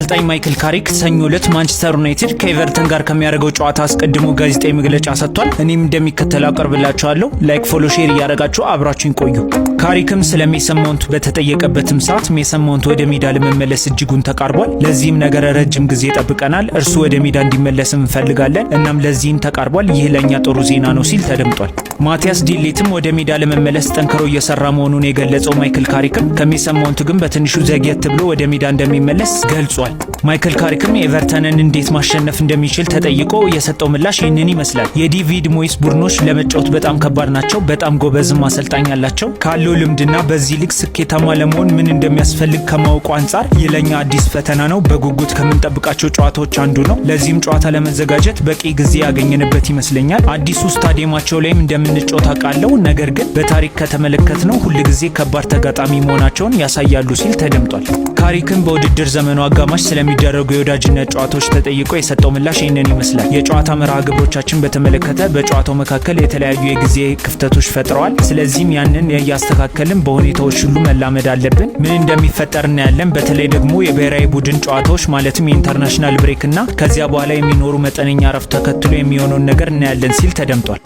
አሰልጣኝ ማይክል ካሪክ ሰኞ ዕለት ማንቸስተር ዩናይትድ ከኤቨርተን ጋር ከሚያደርገው ጨዋታ አስቀድሞ ጋዜጣዊ መግለጫ ሰጥቷል። እኔም እንደሚከተለው አቀርብላችኋለሁ። ላይክ፣ ፎሎ፣ ሼር እያደረጋችሁ አብራችሁን ቆዩ። ካሪክም ስለ ሜሰን ማውንት በተጠየቀበትም ሰዓት ሜሰን ማውንት ወደ ሜዳ ለመመለስ እጅጉን ተቃርቧል። ለዚህም ነገር ረጅም ጊዜ ጠብቀናል። እርሱ ወደ ሜዳ እንዲመለስ እንፈልጋለን። እናም ለዚህም ተቃርቧል። ይህ ለኛ ጥሩ ዜና ነው ሲል ተደምጧል። ማቲያስ ዲሊትም ወደ ሜዳ ለመመለስ ጠንክሮ እየሰራ መሆኑን የገለጸው ማይክል ካሪክም ከሜሰን ማውንት ግን በትንሹ ዘግየት ብሎ ወደ ሜዳ እንደሚመለስ ገልጿል። ማይክል ካሪክም ኤቨርተንን እንዴት ማሸነፍ እንደሚችል ተጠይቆ የሰጠው ምላሽ ይህንን ይመስላል። የዴቪድ ሞይስ ቡድኖች ለመጫወት በጣም ከባድ ናቸው። በጣም ጎበዝም አሰልጣኝ አላቸው። ካለው ልምድና በዚህ ሊግ ስኬታማ ለመሆን ምን እንደሚያስፈልግ ከማወቁ አንጻር የለኛ አዲስ ፈተና ነው። በጉጉት ከምንጠብቃቸው ጨዋታዎች አንዱ ነው። ለዚህም ጨዋታ ለመዘጋጀት በቂ ጊዜ ያገኘንበት ይመስለኛል። አዲሱ ስታዲየማቸው ላይም እንደምንጫወት አውቃለሁ። ነገር ግን በታሪክ ከተመለከትነው ሁልጊዜ ከባድ ተጋጣሚ መሆናቸውን ያሳያሉ ሲል ተደምጧል። ካሪክም በውድድር ዘመኑ አጋማሽ ስለሚደረጉ የወዳጅነት ጨዋታዎች ተጠይቆ የሰጠው ምላሽ ይህንን ይመስላል። የጨዋታ መርሃ ግብሮቻችን በተመለከተ በጨዋታው መካከል የተለያዩ የጊዜ ክፍተቶች ፈጥረዋል። ስለዚህም ያንን ያስተካከልን በሁኔታዎች ሁሉ መላመድ አለብን። ምን እንደሚፈጠር እናያለን። በተለይ ደግሞ የብሔራዊ ቡድን ጨዋታዎች ማለትም የኢንተርናሽናል ብሬክ እና ከዚያ በኋላ የሚኖሩ መጠነኛ ረፍት ተከትሎ የሚሆነውን ነገር እናያለን ሲል ተደምጧል።